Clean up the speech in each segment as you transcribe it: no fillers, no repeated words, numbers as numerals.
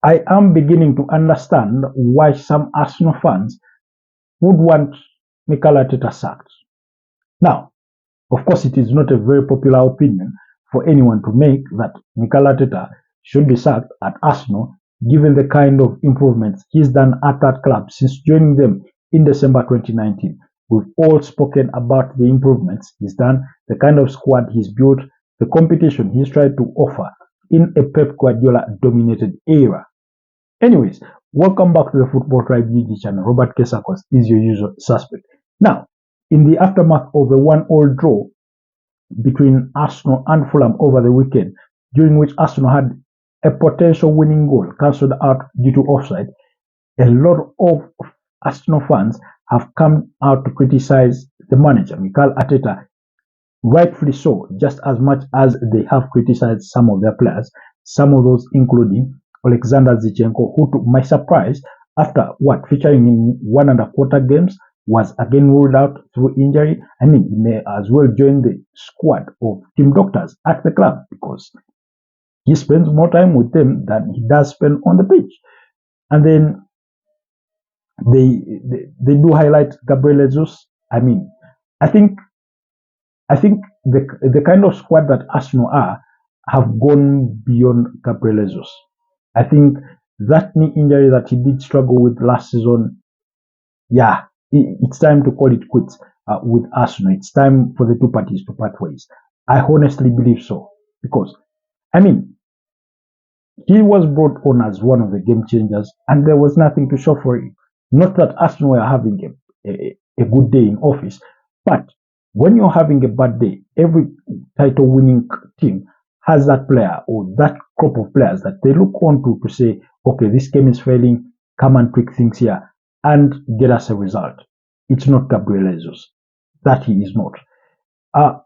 I am beginning to understand why some Arsenal fans would want Mikel Arteta sacked. Now, of course, it is not a very popular opinion for anyone to make that Mikel Arteta should be sacked at Arsenal, given the kind of improvements he's done at that club since joining them in December 2019. We've all spoken about the improvements he's done, the kind of squad he's built, the competition he's tried to offer in a Pep Guardiola dominated era. Anyways, welcome back to the Football Tribe UG channel. Robert Kesakos is your usual suspect. Now, in the aftermath of a 1-1 draw between Arsenal and Fulham over the weekend, during which Arsenal had a potential winning goal cancelled out due to offside, a lot of Arsenal fans have come out to criticize the manager, Mikel Arteta, rightfully so, just as much as they have criticized some of their players, some of those including Alexander Zinchenko, who, to my surprise, after featuring in 1.25 games, was again ruled out through injury. I mean, he may as well join the squad of team doctors at the club because he spends more time with them than he does spend on the pitch. And then they do highlight Gabriel Jesus. I mean, I think the kind of squad that Arsenal are have gone beyond Gabriel Jesus. I think that knee injury that he did struggle with last season, yeah, it's time to call it quits with Arsenal. It's time for the two parties to part ways. I honestly believe so because, I mean, he was brought on as one of the game changers and there was nothing to show for it. Not that Arsenal were having a good day in office, but when you're having a bad day, every title winning team has that player or that crop of players that they look on to say, okay, this game is failing, come and tweak things here and get us a result. It's not Gabriel Jesus. That he is not.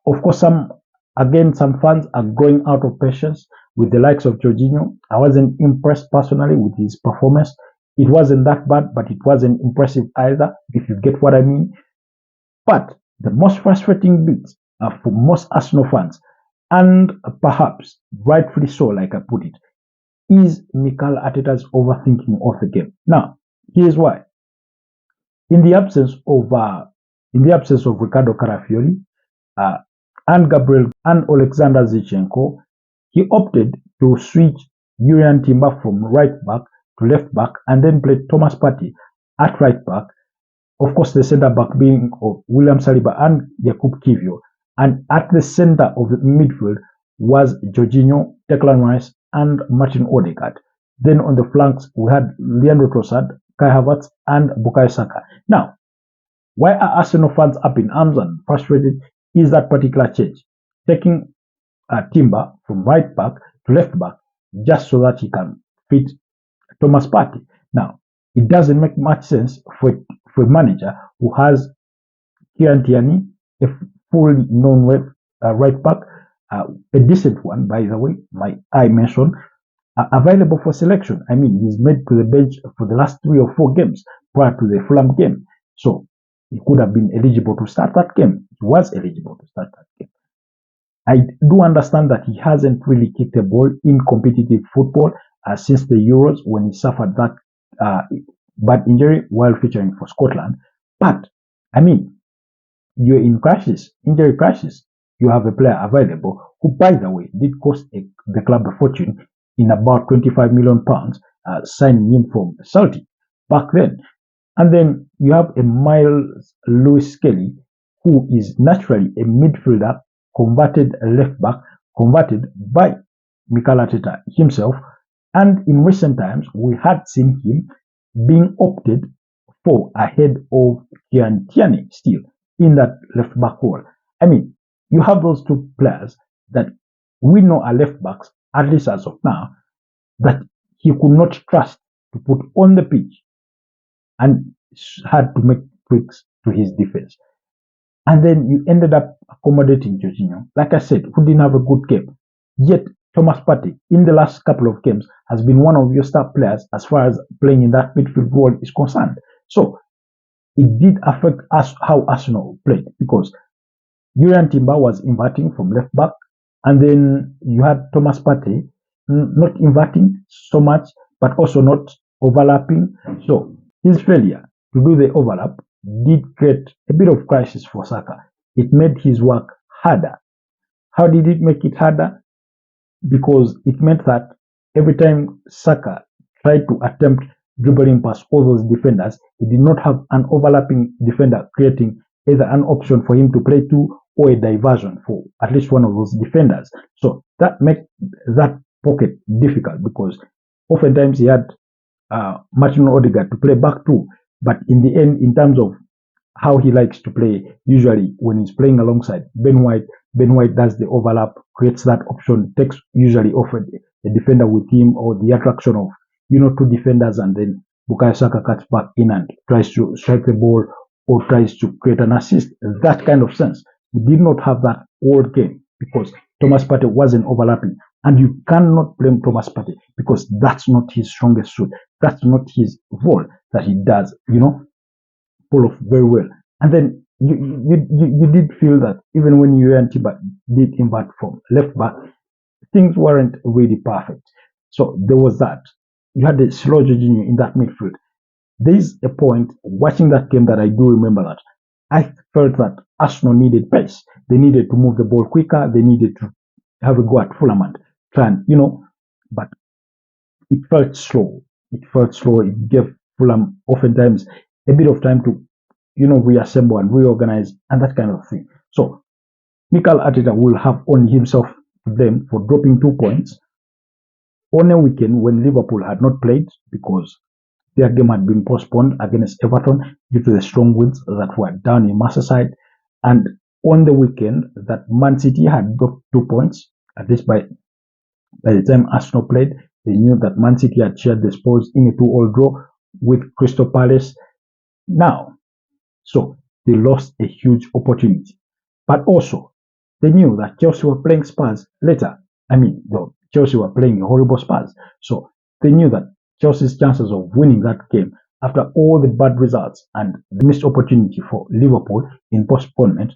Of course, some fans are growing out of patience with the likes of Jorginho. I wasn't impressed personally with his performance. It wasn't that bad, but it wasn't impressive either, if you get what I mean. But the most frustrating bit for most Arsenal fans, and perhaps rightfully so, like I put it, is Mikel Arteta's overthinking of the game. Now, here's why. In the absence of Ricardo Carafiori and Gabriel and Alexander Zinchenko, he opted to switch Jurriën Timber from right back to left back and then played Thomas Partey at right back. Of course, the centre back being of William Saliba and Jakub Kiwior. And at the center of the midfield was Jorginho, Declan Rice, and Martin Odegaard. Then on the flanks, we had Leandro Trossard, Kai Havertz, and Bukayo Saka. Now, why are Arsenal fans up in arms and frustrated is that particular change, taking Timber from right back to left back just so that he can fit Thomas Partey. Now, it doesn't make much sense for a manager who has Kieran Tierney, a fully known right back, a decent one, by the way, I mentioned, available for selection. I mean, he's made to the bench for the last 3 or 4 games prior to the Fulham game. So, he could have been eligible to start that game. He was eligible to start that game. I do understand that he hasn't really kicked a ball in competitive football since the Euros when he suffered that bad injury while featuring for Scotland. But, I mean, you're in injury crisis. You have a player available who, by the way, did cost the club a fortune in about £25 million, signing him from Celtic back then. And then you have a Miles Lewis Skelly, who is naturally a midfielder, converted left back, converted by Mikel Arteta himself. And in recent times, we had seen him being opted for ahead of Kieran Tierney still in that left back role. I mean, you have those two players that we know are left backs, at least as of now, that he could not trust to put on the pitch and had to make tweaks to his defense. And then you ended up accommodating Jorginho, like I said, who didn't have a good game. Yet Thomas Partey, in the last couple of games, has been one of your star players as far as playing in that midfield role is concerned. So it did affect us how Arsenal played because Jurriën Timber was inverting from left back, and then you had Thomas Partey not inverting so much, but also not overlapping. So his failure to do the overlap did create a bit of crisis for Saka. It made his work harder. How did it make it harder? Because it meant that every time Saka tried to attempt dribbling past all those defenders, he did not have an overlapping defender creating either an option for him to play to or a diversion for at least one of those defenders. So that made that pocket difficult because oftentimes he had Martin Odegaard to play back to, but in the end, in terms of how he likes to play, usually when he's playing alongside Ben White does the overlap, creates that option, takes usually off a defender with him or the attraction of, two defenders, and then Bukayo Saka cuts back in and tries to strike the ball or tries to create an assist. That kind of sense. We did not have that all game because Thomas Partey wasn't overlapping. And you cannot blame Thomas Partey because that's not his strongest suit. That's not his role that he does, pull off very well. And then you did feel that even when Tiba did invert from left back, things weren't really perfect. So there was that. You had the slow Jorginho in that midfield. There's a point watching that game that I do remember that I felt that Arsenal needed pace. They needed to move the ball quicker. They needed to have a go at Fulham and try and, but it felt slow. It felt slow. It gave Fulham oftentimes a bit of time to, reassemble and reorganize and that kind of thing. So Mikel Arteta will have only himself to blame for dropping 2 points on a weekend when Liverpool had not played because their game had been postponed against Everton due to the strong winds that were down in Merseyside, and on the weekend that Man City had dropped 2 points. At least by the time Arsenal played, they knew that Man City had shared the spoils in a 2-2 draw with Crystal Palace. Now, so they lost a huge opportunity. But also, they knew that Chelsea were playing Spurs later. Chelsea were playing a horrible Spurs. So they knew that Chelsea's chances of winning that game after all the bad results and the missed opportunity for Liverpool in postponement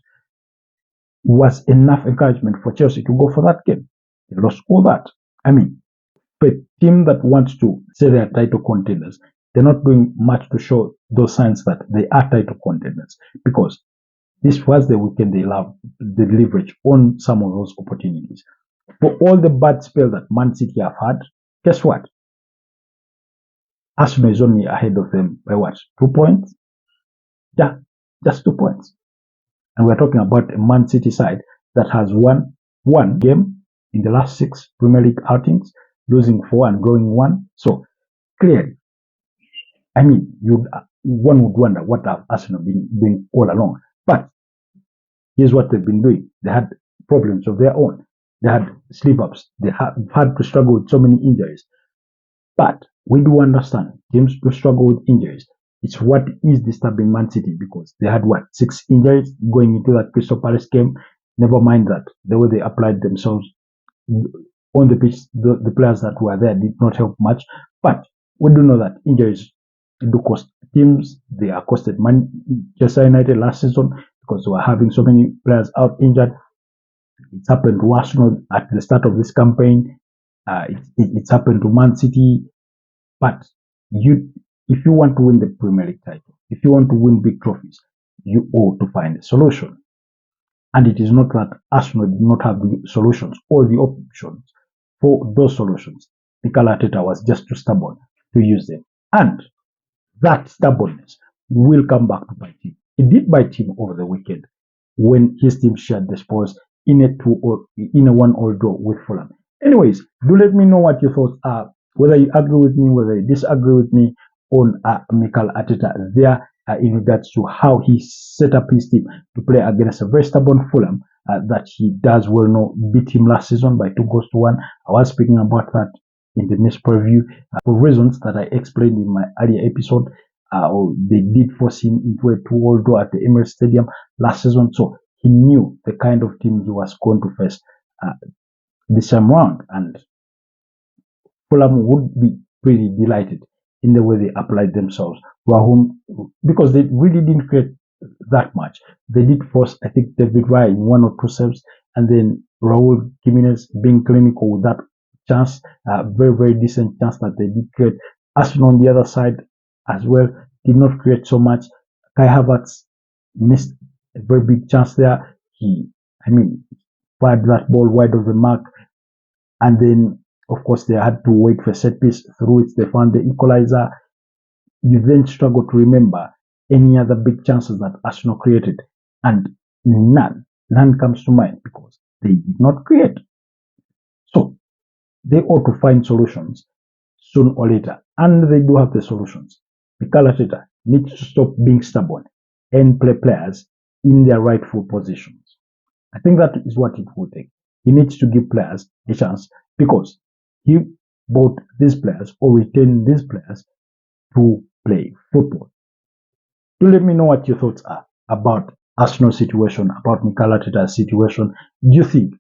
was enough encouragement for Chelsea to go for that game. They lost all that. For a team that wants to say they are title contenders, they're not doing much to show those signs that they are title contenders because this was the weekend they loved the leverage on some of those opportunities. For all the bad spell that Man City have had, guess what? Arsenal is only ahead of them by what? 2 points? Yeah, just 2 points. And we're talking about a Man City side that has won one game in the last 6 Premier League outings, losing 4 and drawing 1. So clearly, one would wonder what have Arsenal been doing all along. But here's what they've been doing. They had problems of their own. They had slip-ups. They had to struggle with so many injuries. But we do understand teams do struggle with injuries. It's what is disturbing Man City because they had 6 injuries going into that Crystal Palace game. Never mind that the way they applied themselves on the pitch, the players that were there did not help much. But we do know that injuries do cost teams. They are costed Manchester United last season because they were having so many players out injured. It's happened to Arsenal at the start of this campaign. It's happened to Man City. But if you want to win the Premier League title, if you want to win big trophies, you ought to find a solution. And it is not that Arsenal did not have the solutions or the options for those solutions. Mikel Arteta was just too stubborn to use them. And that stubbornness will come back to bite him. It did bite him over the weekend when his team shared the spoils in a 1-1 draw with Fulham. Anyways, do let me know what your thoughts are, whether you agree with me, whether you disagree with me on Mikel Arteta there in regards to how he set up his team to play against a very stubborn Fulham that he does well know beat him last season by 2-1. I was speaking about that in the next preview for reasons that I explained in my earlier episode. They did force him into a 2-2 draw at the Emirates Stadium last season, so he knew the kind of team he was going to face this time round, and Fulham would be pretty delighted in the way they applied themselves. Because they really didn't create that much. They did force, I think, David Raya in 1 or 2 saves, and then Raul Jimenez being clinical with that chance, very, very decent chance that they did create. Arsenal on the other side as well did not create so much. Kai Havertz missed a very big chance there. Fired that ball wide of the mark, and then, of course, they had to wait for set piece through which they found the equalizer. You then struggle to remember any other big chances that Arsenal created, and none comes to mind because they did not create. So they ought to find solutions soon or later, and they do have the solutions. Mikel Arteta needs to stop being stubborn and play players in their rightful positions. I think that is what it will take. He needs to give players a chance because he bought these players or retained these players to play football. Do let me know what your thoughts are about Arsenal's situation, about Mikel Arteta's situation. Do you think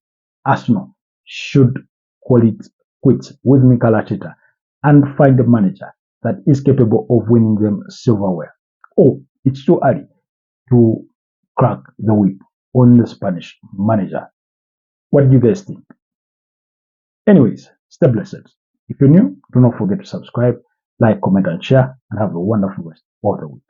Arsenal should call it quits with Mikel Arteta and find a manager that is capable of winning them silverware? Or it's too early to crack the whip on the Spanish manager? What do you guys think? Anyways, stay blessed. If you're new, do not forget to subscribe, like, comment, and share, and have a wonderful rest of the week.